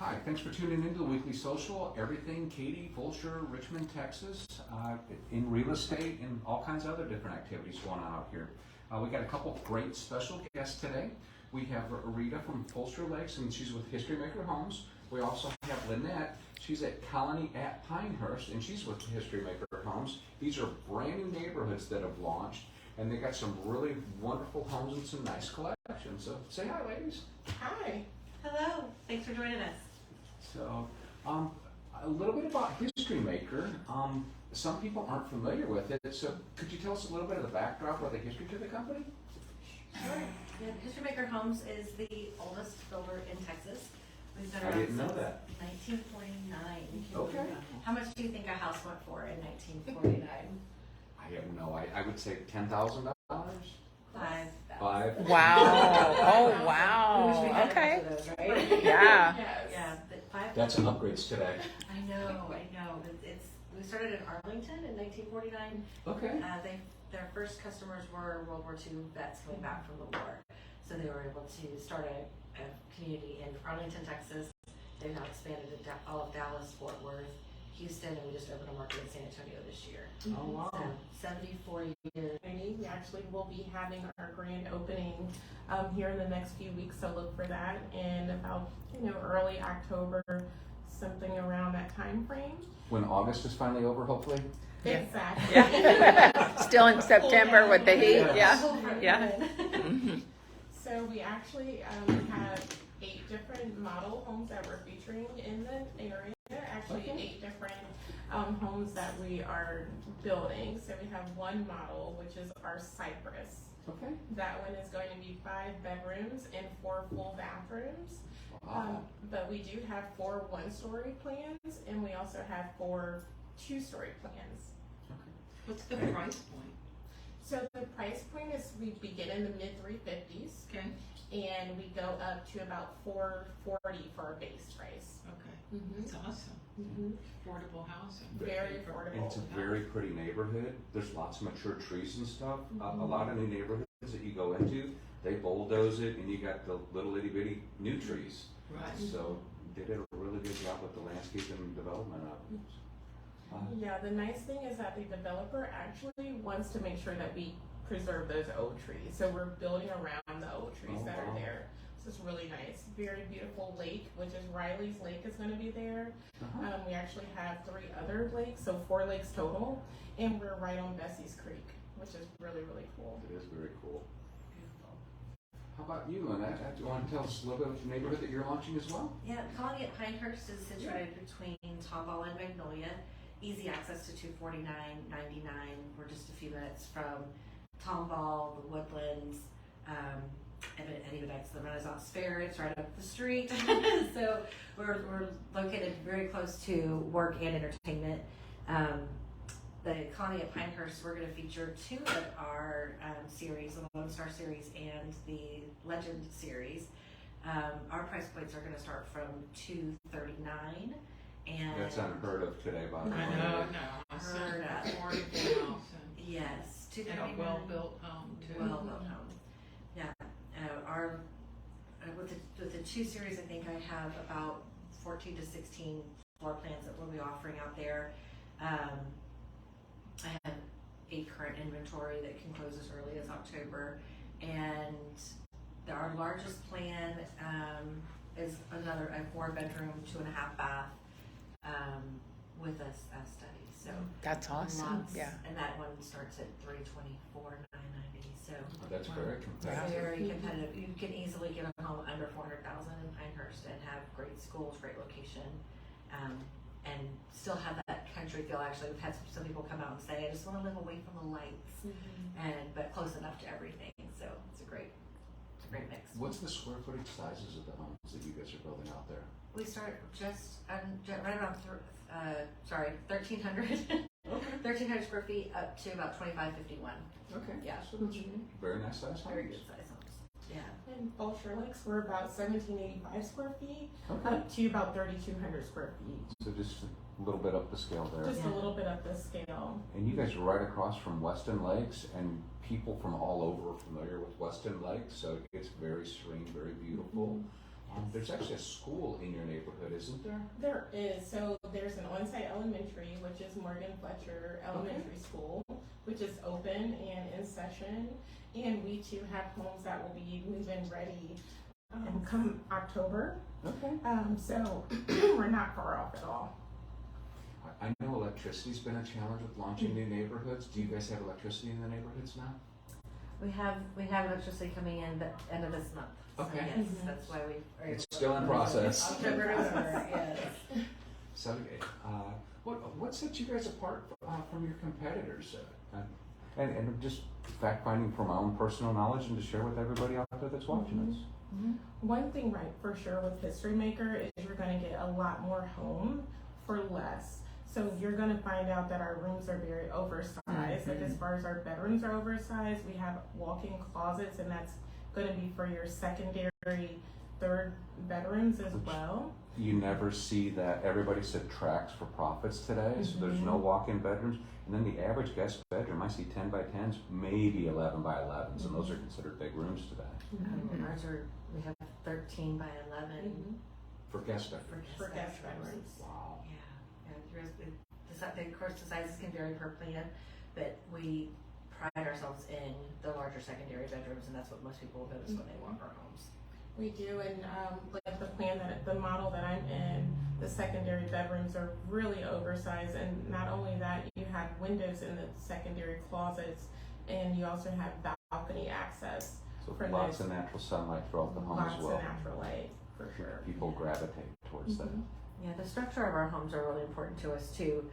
Hi, thanks for tuning into the Weekly Social. Everything Katy, Fulshear, Richmond, Texas, in real estate and all kinds of other different activities going on out here. We got a couple great special guests today. We have Rita from Fulshear Lakes, and she's with History Maker Homes. We also have Linette. She's at Colony at Pinehurst, and she's with History Maker Homes. These are brand new neighborhoods that have launched, and they got some really wonderful homes and some nice collections. So say hi, ladies. Hi. Hello. Thanks for joining us. So, a little bit about History Maker. Some people aren't familiar with it, so could you tell us a little bit of the backdrop or the history to the company? Sure. Yeah, History Maker Homes is the oldest builder in Texas. We've been I around didn't know since that. 1949. Okay. How much do you think a house went for in 1949? I have no idea. I would say $10,000. Five. Wow. Oh, We wish we wow. had Okay. a bunch of those, right? Yeah. Yes. Yeah, but five. That's upgrades today. I know. We started in Arlington in 1949. Okay. Their first customers were World War II vets coming back from the war. So they were able to start a community in Arlington, Texas. They've now expanded to all of Dallas, Fort Worth, Houston, and we just opened a market in San Antonio this year. Oh, wow. So 74 years. We actually will be having our grand opening here in the next few weeks, so look for that in about early October, something around that time frame. When August is finally over, hopefully. Yeah. Exactly. Yeah. Still in September with the heat. Yeah. Yeah. Yeah. So we actually have 8 different model homes that we're featuring in the area. Actually, Okay. 8 different homes that we are building. So we have one model, which is our Cypress. Okay. That one is going to be 5 bedrooms and 4 full bathrooms. Wow. But we do have 4 one-story plans, and we also have 4 two-story plans. What's the price point? So the price point is we begin in the mid 350s, Okay. and we go up to about 440 for our base price. Okay. Mm-hmm. That's awesome. Mm-hmm. Affordable housing. Very And affordable. it's a very pretty neighborhood. There's lots of mature trees and stuff. Mhm. A lot of new neighborhoods that you go into, they bulldoze it, and you got the little itty bitty new trees. Right. So they did a really good job with the landscape and development of it. Yeah, the nice thing is that the developer actually wants to make sure that we preserve those oak trees. So we're building around the oak trees Oh, that wow. are there. So it's really nice. Very beautiful lake, which is Riley's Lake is going to be there. Uh-huh. We actually have 3 other lakes, so 4 lakes total. And we're right on Bessie's Creek, which is really, really cool. It is very cool. How about you, Linette? Do you want to tell us a little bit of the neighborhood that you're launching as well? Yeah, Colony at Pinehurst is situated between Tomball and Magnolia. Easy access to 249, 99. We're just a few minutes from Tomball, the Woodlands, and even next to the Renaissance Fair. It's right up the street. So we're located very close to work and entertainment. The Colony at Pinehurst, we're going to feature 2 of our series, the Lone Star series and the Legend series. Our price points are going to start from $239. And That's unheard of today, by the way. I know, no. Heard of. Affordable housing. yes, And $239. a well-built home too. Well-built home. Yeah. Our with the 2 series, I think I have about 14 to 16 floor plans that we'll be offering out there. I have 8 current inventory that can close as early as October, and our largest plan is a 4-bedroom, 2.5 bath with a study. So That's awesome. lots, Yeah. and that one starts at $324,990. So That's very competitive. very competitive. You can easily get a home under $400,000 in Pinehurst and have great schools, great location, and still have that country feel. Actually, we've had some people come out and say, "I just want to live away from the lights," but close enough to everything. So it's a great mix. What's the square footage sizes of the homes that you guys are building out there? We start just right around 1,300. Okay. 1,300 square feet up to about 2,551. Okay. Yeah. So that's very nice size homes. Very good size homes. Yeah. In Fulshear Lakes, we're about 1,785 square feet, Okay. up to about 3,200 square feet. So just a little bit up the scale there. Just a little bit up the scale. And you guys are right across from Weston Lakes, and people from all over are familiar with Weston Lakes, so it's very serene, very beautiful. There's actually a school in your neighborhood, isn't there? There is. So there's an on-site elementary, which is Morgan Fletcher Elementary School, which is open and in session. And we too have homes that will be move-in ready come October. Okay. So we're not far off at all. I know electricity's been a challenge with launching new neighborhoods. Do you guys have electricity in the neighborhoods now? We have electricity coming in the end of this month. Okay. So yes, that's why we are able It's to- still in process. October, November, yes. So, what sets you guys apart from your competitors? And just fact finding from my own personal knowledge and to share with everybody out there that's watching us. One thing right for sure with History Maker is you're going to get a lot more home for less. So you're going to find out that our rooms are very oversized. Like as far as our bedrooms are oversized, we have walk-in closets, and that's going to be for your secondary, third bedrooms as well. You never see that. Everybody subtracts for profits today, so there's no walk-in bedrooms. And then the average guest bedroom, I see 10 by 10s, maybe 11 by 11s, and those are considered big rooms today We have 13 by 11 for guest bedrooms. For guest bedrooms. Wow. Of course, the sizes can vary per plan, but we pride ourselves in the larger secondary bedrooms, and that's what most people will notice when they walk our homes. We do, and like the model that I'm in, the secondary bedrooms are really oversized, and not only that, you have windows in the secondary closets, and you also have balcony access. So For lots those- of natural sunlight throughout the home as Lots well. of natural light, for sure. People gravitate towards that. Yeah, the structure of our homes are really important to us too.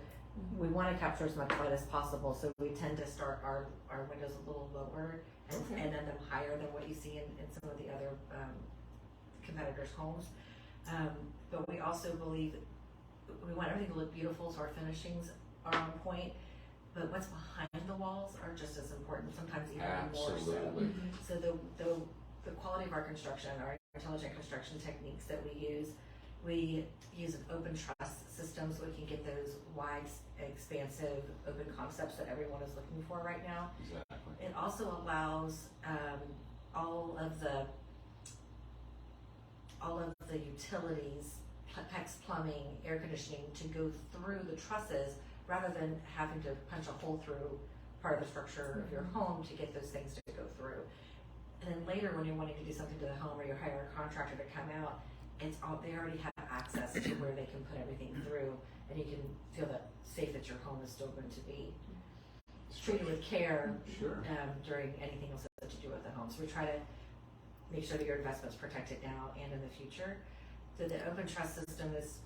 We want to capture as much light as possible, so we tend to start our windows a little lower and then them higher than what you see in some of the other competitors' homes. But we also believe we want everything to look beautiful, so our finishings are on point. But what's behind the walls are just as important, sometimes even more so. Absolutely. So the quality of our construction, our intelligent construction techniques that we use an open truss system so we can get those wide, expansive, open concepts that everyone is looking for right now. Exactly. It also allows all of the utilities, PEX plumbing, air conditioning, to go through the trusses rather than having to punch a hole through part of the structure of your home to get those things to go through. And then later, when you're wanting to do something to the home or you're hiring a contractor to come out, they already have access to where they can put everything through, and you can feel that safe that your home is still going to be treated with care during anything else that you do with the home. So we try to make sure that your investment's protected now and in the future. So the open truss system is,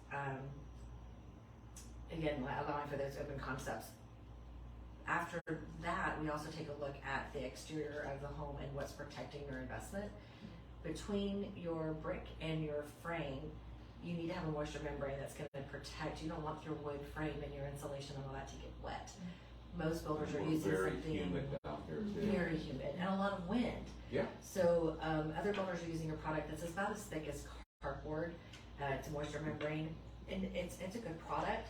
again, allowing for those open concepts. After that, we also take a look at the exterior of the home and what's protecting your investment. Between your brick and your frame, you need to have a moisture membrane that's going to protect. You don't want your wood frame and your insulation and all that to get wet. Most builders are using very something humid down here too. very humid and a lot of wind. Yeah. So other builders are using a product that's about as thick as cardboard. It's a moisture membrane, and it's a good product.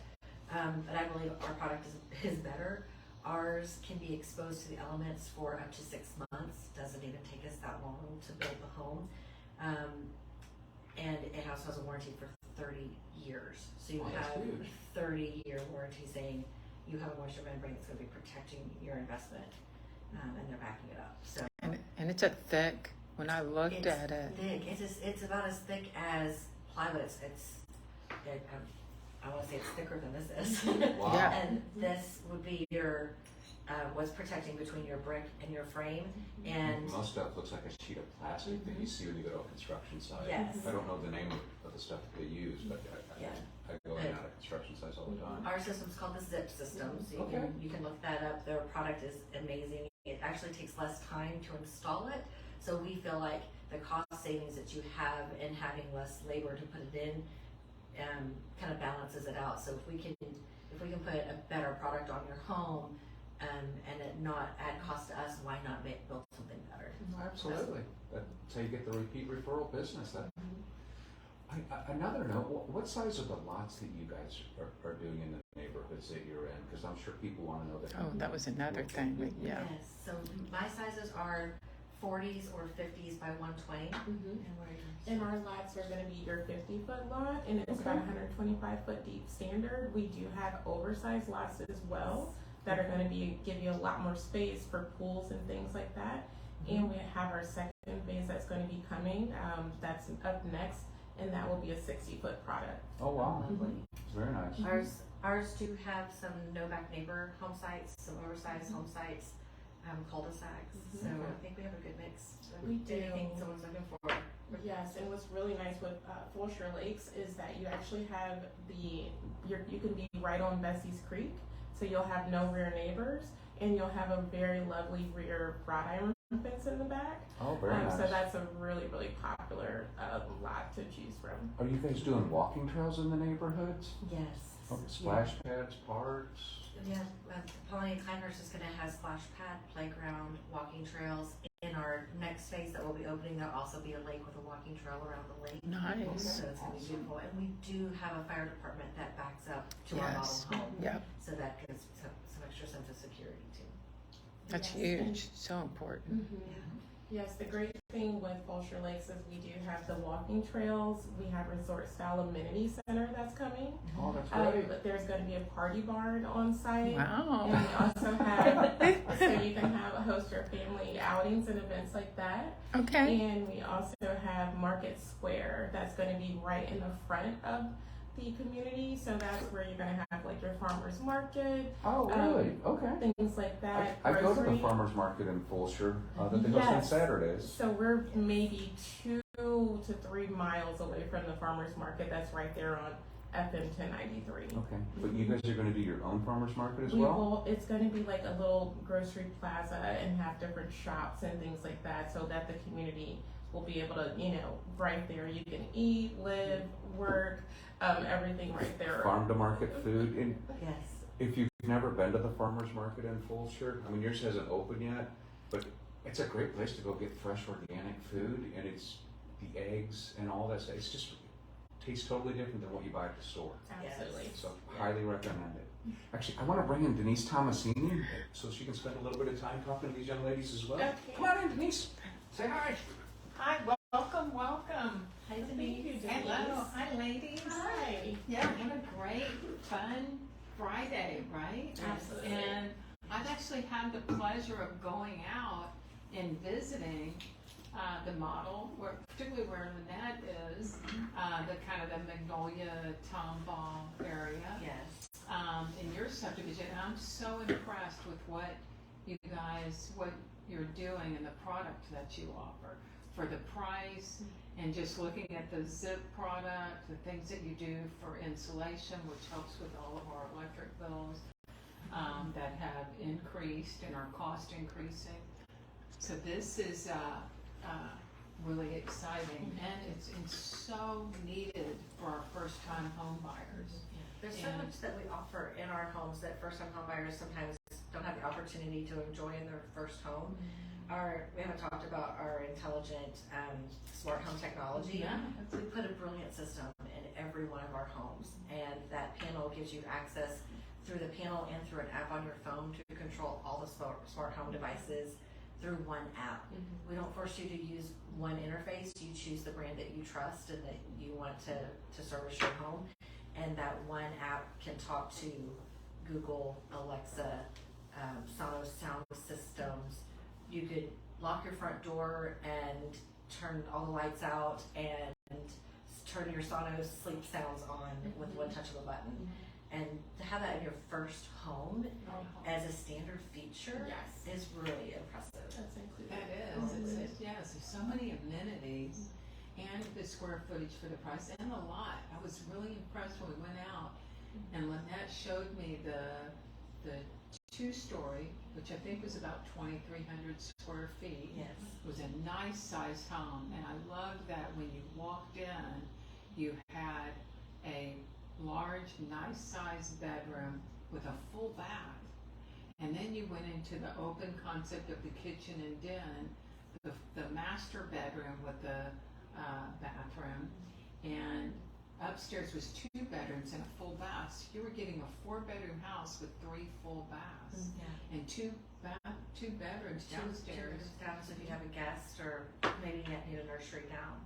But I believe our product is better. Ours can be exposed to the elements for up to 6 months. Doesn't even take us that long to build the home. And it also has a warranty for 30 years. So you have a 30-year warranty saying you have a moisture membrane that's going to be protecting your investment, and they're backing it up. So And it's a thick, when I looked at it. thick. It's about as thick as plywood. I want to say it's thicker than this is. Wow. Yeah. And this would be your what's protecting between your brick and your frame. And Most stuff looks like a sheet of plastic that you see when you go to a construction site. Yes. I don't know the name of the stuff that they use, but I go in and out of construction sites all the time. our system's called the Zip system, so you can look that up. Their product is amazing. It actually takes less time to install it, so we feel like the cost savings that you have in having less labor to put it in kind of balances it out. So if we can put a better product on your home and it not add cost to us, why not build something better? Absolutely. That's how you get the repeat referral business. Another note, what size are the lots that you guys are doing in the neighborhoods that you're in? Because I'm sure people want to know that. Oh, that was another thing. Yeah. Yes, so my sizes are 40s or 50s by 120. Mhm. And what are yours? And our lots are going to be your 50-foot lot, and it's about 125-foot deep standard. We do have oversized lots as well that are going to give you a lot more space for pools and things like that. And we have our second phase that's going to be coming. That's up next, and that will be a 60-foot product. Oh, wow. Lovely. It's very nice. Ours do have some no-back neighbor home sites, some oversized home sites, cul-de-sacs. So I think we have a good mix of We do. anything someone's looking for. Yes, and what's really nice with Fulshear Lakes is that you actually have you can be right on Bessie's Creek, so you'll have no rear neighbors, and you'll have a very lovely rear wrought iron fence in the back. Oh, very nice. So that's a really, really popular lot to choose from. Are you guys doing walking trails in the neighborhoods? Yes. Okay, splash pads, parks? Yeah, Pauline Kleinhurst is going to have splash pad, playground, walking trails. In our next phase that will be opening, there'll also be a lake with a walking trail around the lake. Nice. So it's going to be beautiful. And we do have a fire department that backs up to our Yes. model home. Yep. So that gives some extra sense of security too. That's Yes, and- huge. So important. Yes, the great thing with Fulshear Lakes is we do have the walking trails. We have resort style amenity center that's coming. Oh, that's great. There's going to be a party barn on site. Wow. And we also have, so you can host your family outings and events like that. Okay. And we also have Market Square that's going to be right in the front of the community. So that's where you're going to have like your farmer's market, Oh, really? Okay. things like that. I go to the grocery. farmer's market in Fulshear that they host on Yes. Saturdays. So we're maybe 2 to 3 miles away from the farmer's market. That's right there on FM 1093. Okay, but you guys are going to do your own farmer's market as We well? will, it's going to be like a little grocery plaza and have different shops and things like that so that the community will be able to, right there you can eat, live, work, everything right there. Farm to market food. And Yes. if you've never been to the farmer's market in Fulshear, I mean, yours hasn't opened yet, but it's a great place to go get fresh organic food, and it's the eggs and all that stuff. It's just tastes totally different than what you buy at the store. Absolutely. So highly recommend it. Actually, I want to bring in Denise Tomasini so she can spend a little bit of time talking to these young ladies as well. Okay. Come on in, Denise. Say hi. Hi, welcome. Hi, Thank you, Denise. Denise. Hello, hi ladies. Hi. Yeah, what a great, fun Friday, right? Absolutely. And I've actually had the pleasure of going out and visiting the model, particularly where Linette is, the kind of the Magnolia Tomball area. Yes. In your subdivision. And I'm so impressed with what you're doing and the product that you offer for the price, and just looking at the zip product, the things that you do for insulation, which helps with all of our electric bills that have increased and our cost increasing. So this is really exciting, and it's so needed for our first-time home buyers. There's so And- much that we offer in our homes that first-time home buyers sometimes don't have the opportunity to enjoy in their first home. We haven't talked about our intelligent smart home technology. Yeah. We put a brilliant system in every one of our homes, and that panel gives you access through the panel and through an app on your phone to control all the smart home devices through one app. We don't force you to use one interface. You choose the brand that you trust and that you want to service your home, and that one app can talk to Google, Alexa, Sonos sound systems. You could lock your front door and turn all the lights out and turn your Sonos sleep sounds on with one touch of a button. And to have that in your first home as a standard feature Yes. is really impressive. That's included. That is, yes, there's so many amenities and the square footage for the price and the lot. I was really impressed when we went out and Linette showed me the 2-story, which I think was about 2,300 square feet. Yes. It was a nice sized home, and I loved that when you walked in, you had a large, nice sized bedroom with a full bath. And then you went into the open concept of the kitchen and den, the master bedroom with the bathroom, and upstairs was 2 bedrooms and a full bath. So you were getting a 4-bedroom house with 3 full baths and 2 bedrooms, down, 2 stairs. down, so if you have a guest or maybe you need a nursery down.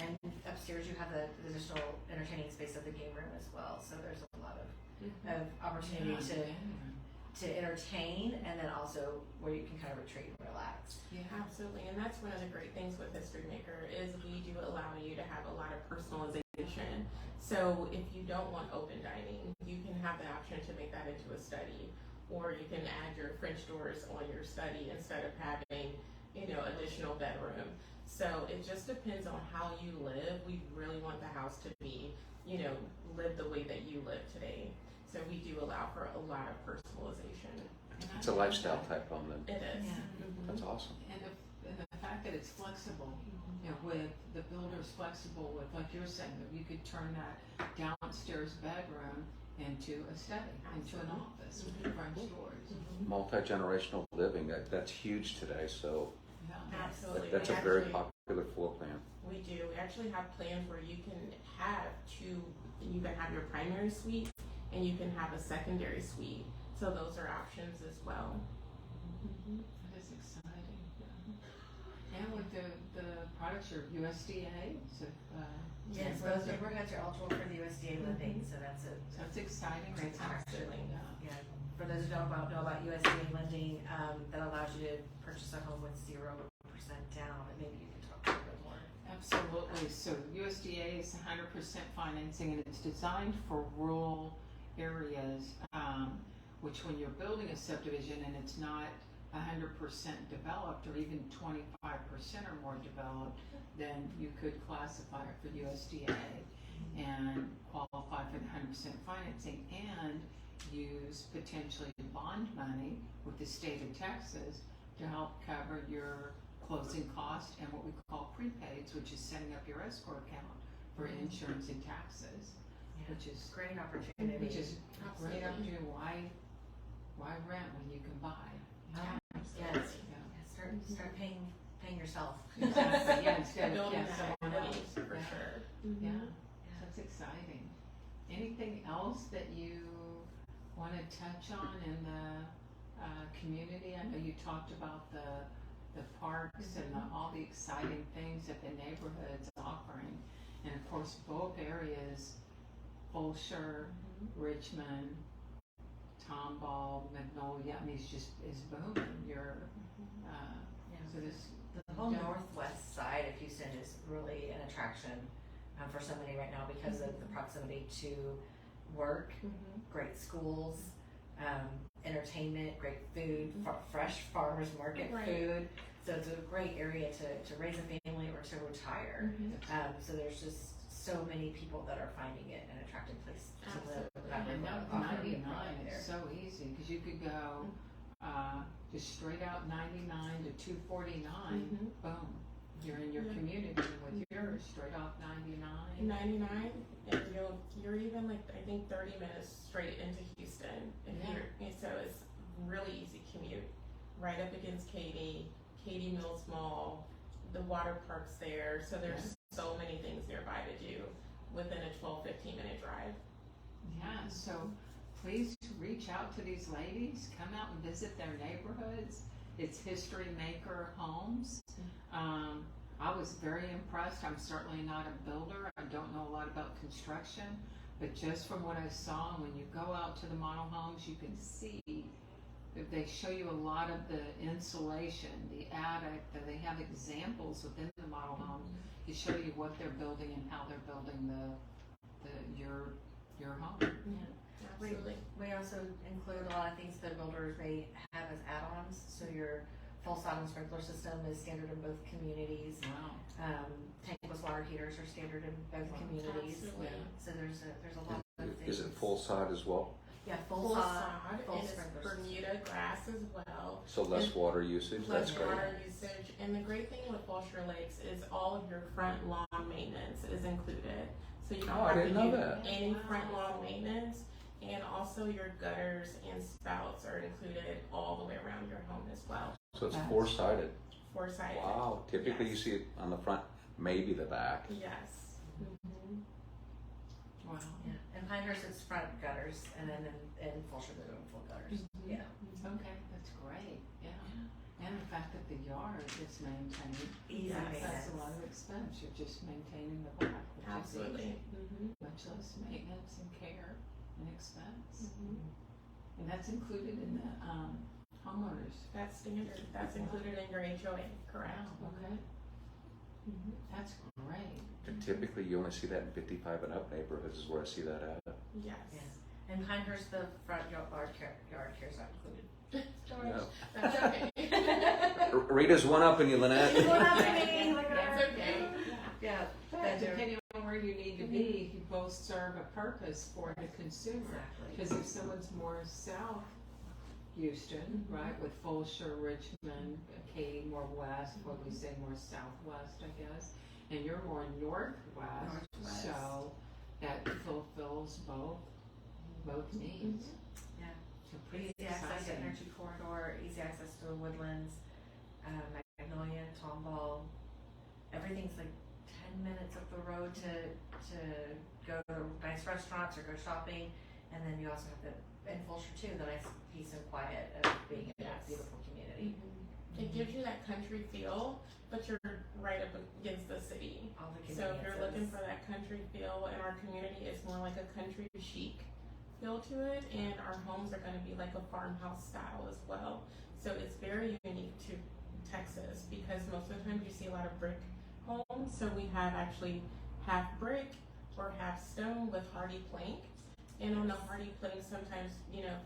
And upstairs you have the additional entertaining space of the game room as well. So there's a lot of opportunity to entertain, and then also where you can kind of retreat and relax. Yeah. Absolutely, and that's one of the great things with History Maker is we do allow you to have a lot of personalization. So if you don't want open dining, you can have the option to make that into a study, or you can add your French doors on your study instead of having, additional bedroom. So it just depends on how you live. We really want the house to be, live the way that you live today. So we do allow for a lot of personalization. It's a lifestyle type home then. It is. Yeah. That's awesome. And the fact that it's flexible, with the builder's flexible with, like you're saying, that you could turn that downstairs bedroom into a study, into an office with the French doors. Multi-generational living, that's huge today, so Yeah. Absolutely. that's a We very actually- popular floor plan. We do. We actually have plans where you can have you can have your primary suite and you can have a secondary suite. So those are options as well. That is exciting. And with the products, your USDA, so, Yes, those neighborhoods are eligible for the USDA lending, so that's a so it's exciting. great It's tax. actually, Yeah, for those who don't know about USDA lending, that allows you to purchase a home with 0% down, and maybe you can talk a little bit more. Absolutely. So USDA is 100% financing, and it's designed for rural areas, which when you're building a subdivision and it's not 100% developed or even 25% or more developed, then you could classify it for USDA and qualify for the 100% financing and use potentially bond money with the state of Texas to help cover your closing cost and what we call prepaids, which is setting up your escrow account for insurance and taxes, Yeah. which is Great opportunity. which is a great Absolutely. opportunity. Why rent when you can buy? Yes. Yeah. Start paying yourself. Exactly. Yeah, instead of Building yeah, that someone equity else. for Yeah. sure. Yeah, that's exciting. Anything else that you want to touch on in the community? I know you talked about the parks and all the exciting things that the neighborhood's offering, and of course both areas, Fulshear, Richmond, Tomball, Magnolia. I mean, it's booming. So this. The whole Yeah. northwest side of Houston is really an attraction for so many right now because of the proximity to work, great schools, entertainment, great food, fresh farmers market Right. food. So it's a great area to raise a family or to retire. So there's just so many people that are finding it an attractive place to live. And now Offering 99 there. is so easy because you could go just straight out 99 to 249. Boom, you're in your Yeah. community with yours straight off 99. 99, and you're even like I think 30 minutes straight into Houston. So it's really easy commute, right up against Katy Mills Mall, the water park's there. So there's so many things nearby to do within a 12-15 minute drive. Yeah, so please reach out to these ladies. Come out and visit their neighborhoods. It's History Maker Homes. I was very impressed. I'm certainly not a builder. I don't know a lot about construction, but just from what I saw, when you go out to the model homes, you can see that they show you a lot of the insulation, the attic, that they have examples within the model home to show you what they're building and how they're building your home. Absolutely. We also include a lot of things that builders may have as add-ons. So your full silent sprinkler system is standard in both communities. Wow. Tankless water heaters are standard in both communities. Absolutely. So there's a lot of things. Is it full side as well? Yeah, Full sod, full and it's sprinkler system. Bermuda grass as well. So less And water usage, less that's great. water usage. And the great thing with Fulshear Lakes is all of your front lawn maintenance is included. So you don't Oh, I have to didn't know do that. any front lawn maintenance. And also your gutters and spouts are included all the way around your home as well. So it's four-sided. Four-sided. Wow, typically you Yes. see it on the front, maybe the back. Yes. Wow. Yeah, in Pinehurst it's front gutters, and then in Fulshear they're doing full gutters. Yeah. Okay, that's great, yeah. And the fact that the yard is maintained, Easy Yes. that's maintenance. a lot of expense, you're just maintaining the back, which is Absolutely. easy. Much less maintenance and care and expense. Mhm. And that's included in the, homeowners. That's standard. That's included in your HOA, correct? Wow, okay, Mhm. that's great. And typically, you only see that in 55 and up neighborhoods is where I see that at. Yes. Yes. And Pinehurst, the front yard care is not included. No. That's okay. Rita's one up in you, Linette. What happening? Look at That's her. okay. Yeah. But That depending on where you need to be, you both serve a purpose for the consumer. Exactly. Because if someone's more south Houston, right, with Fulshear, Richmond, Katy, more west, what we say more southwest, I guess, and you're more northwest, Northwest. so that fulfills both needs. Yeah. So pretty Easy access to exciting. Energy Corridor, easy access to the Woodlands, Magnolia, Tomball. Everything's like 10 minutes up the road to go to nice restaurants or go shopping. And then you also have in Fulshear too, the nice peace and quiet of being in Yes. a beautiful community. It gives you that country feel, but you're right up against the city. All the So if you're looking conveniences. for that country feel, in our community, it's more like a country chic feel to it, and our homes are going to be like a farmhouse style as well. So it's very unique to Texas because most of the time you see a lot of brick homes. So we have actually half brick or half stone with hardy plank. And on the hardy plank, sometimes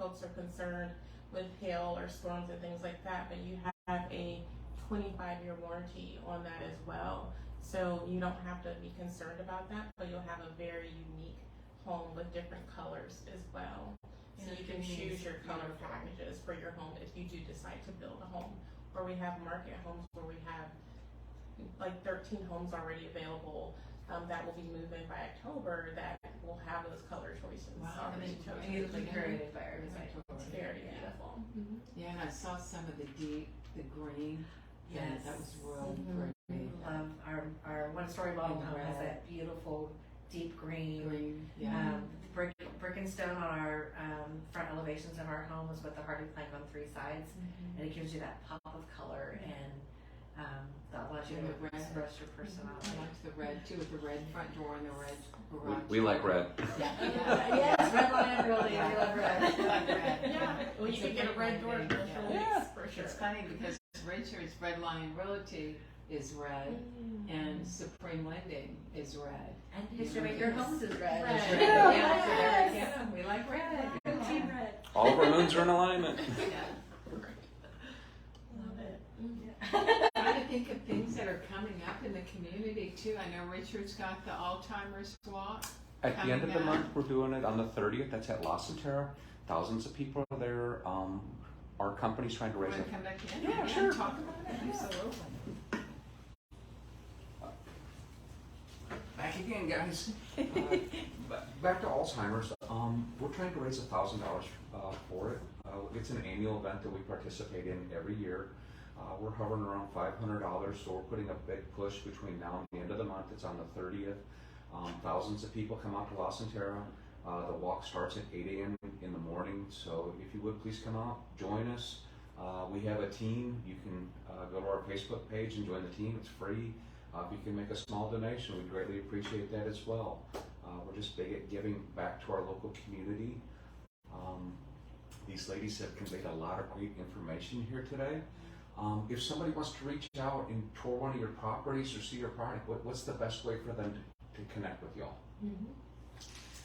folks are concerned with hail or storms and things like that, but you have a 25-year warranty on that as well. So you don't have to be concerned about that, but you'll have a very unique home with different colors as well. So Yeah, you can choose your color packages for your home if you do decide to build a home. Or we have market homes where we have like 13 homes already available that will be moving by October that will have those color choices Wow, already that's chosen. Beautifully curated by our design. It's very beautiful. Yeah, and I saw some of the green. Yes. That was really Mhm. pretty. Love our one-story model And home has red. that beautiful deep green. Green, yeah. Brick and stone on our front elevations of our home is with the hardy plank on 3 sides, and it gives you that pop of color and that allows you And to the red. express your I personality. liked the red too, with the red front door and the red garage. We like red. Yeah. Yes, red line Realty, we love red. Yeah, well, you It's can a get a great red door idea. for Yeah. for sure. It's funny because Richard's Red Lion Realty is red and Supreme Lending is red. And History Maker Homes is red. Red. It's Yeah, Yes. yeah, we like red. Team red. All of our moons are in alignment. Yeah. Love it. Trying to think of things that are coming up in the community too. I know Richard's got the Alzheimer's walk. At the end of the Coming month, we're doing it on the 30th. That's at La Centera. Thousands of people are there. Our company's trying to raise Want it. to come back in? Yeah, sure. Talk about it. Absolutely. Back again, guys. Back to Alzheimer's. We're trying to raise $1,000 for it. It's an annual event that we participate in every year. We're hovering around $500, so we're putting a big push between now and the end of the month. It's on the 30th. Thousands of people come out to La Centera. The walk starts at 8 a.m. in the morning, so if you would please come out, join us. We have a team. You can go to our Facebook page and join the team. It's free. If you can make a small donation, we'd greatly appreciate that as well. We're just big at giving back to our local community. These ladies have conveyed a lot of great information here today. If somebody wants to reach out and tour one of your properties or see your product, what's the best way for them to connect with y'all?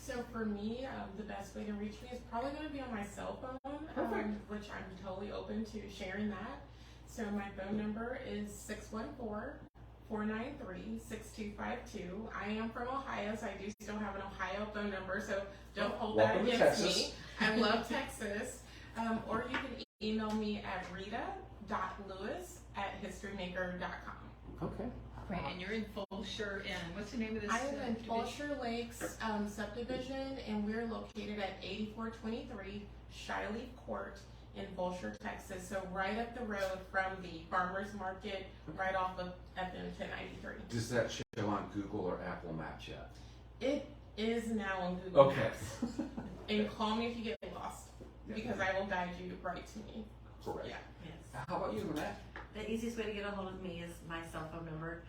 So for me, the best way to reach me is probably going to be on my cell phone, which I'm totally open to sharing that. So my phone number is 614-493-6252. I am from Ohio, so I do still have an Ohio phone number, so don't hold Welcome that to against Texas. me. I love Texas. Or you can email me at rita.lewis@historymaker.com. Okay. Right, and you're in Fulshear, and what's the name of this? I am in division? Fulshear Lakes subdivision, and we're located at 8423 Shyleaf Court in Fulshear, Texas. So right up the road from the farmers market, right off of FM 1093. Does that show on Google or Apple Maps yet? It is now on Google Okay. Maps. And call me if you get lost. because I will guide you right to me. Correct. Yeah. Yes. How about you, Linette? The easiest way to get a hold of me is my cell phone number.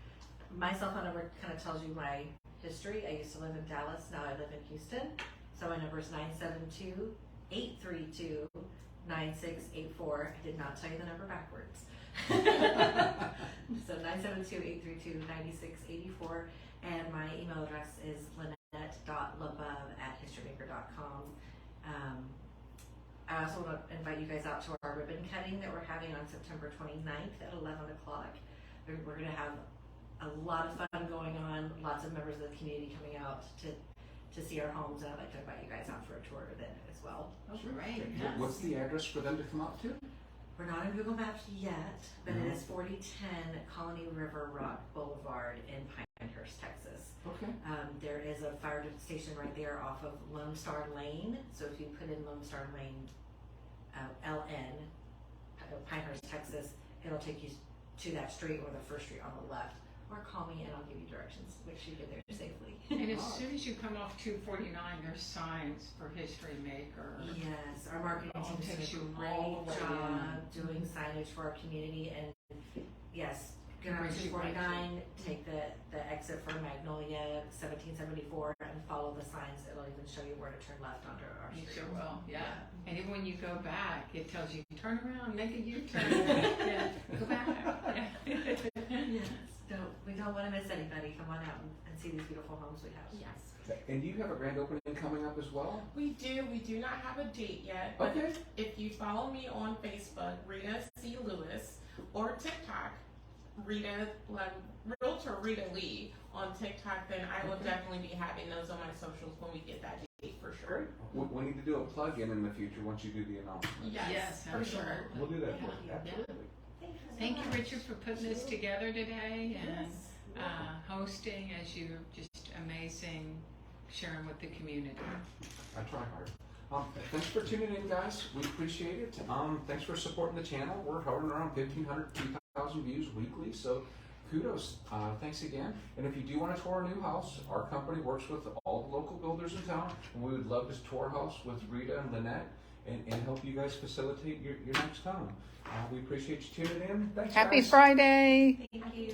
My cell phone number kind of tells you my history. I used to live in Dallas, now I live in Houston. So my number is 972-832-9684. I did not tell you the number backwards. So 972-832-9684. And my email address is linette.labove@historymaker.com. I also want to invite you guys out to our ribbon cutting that we're having on September 29th at 11 o'clock. We're going to have a lot of fun going on, lots of members of the community coming out to see our homes, and I'd like to invite you guys out for a tour then as well. Oh, great. What's the address for them to come out to? We're not on Google Maps yet, but it is 4010 Colony River Rock Boulevard in Pinehurst, Texas. Okay. There is a fire station right there off of Lone Star Lane. So if you put in Lone Star Lane, LN, Pinehurst, Texas, it'll take you to that street or the first street on the left. Or call me and I'll give you directions, make sure you get there safely. And as soon as you come off 249, there's signs for History Maker. Yes, our marketing All team takes does a you great all the way job doing signage for our community, and yes, get on Brings you 249, take the exit for Magnolia 1774 and follow the signs. It'll even show you where to turn left onto our You street. sure will, yeah. And even when you go back, it tells you turn around, make a U-turn. Yeah, go back. Yeah. Yes, we don't want to miss anybody. Come on out and see these beautiful homes we have. Yes. And you have a grand opening coming up as well? We do not have a date yet, but Okay. if you follow me on Facebook, Rita C. Lewis, or TikTok, Realtor Rita Lee on TikTok, then I will definitely be having those on my socials when we get that date for sure. We need to do a plug-in in the future once you do the announcement. Yes, for sure. absolutely. We'll do that for you. Yeah. Absolutely. Thank you, Richard, for putting this together today and Yes. hosting as you're just amazing, sharing with the community. I try hard. Thanks for tuning in, guys. We appreciate it. Thanks for supporting the channel. We're hovering around 1,500 to 2,000 views weekly, so kudos. Thanks again. And if you do want to tour a new house, our company works with all the local builders in town, and we would love to tour a house with Rita and Linette and help you guys facilitate your next home. We appreciate you tuning in. Thanks, Happy guys. Friday. Thank you.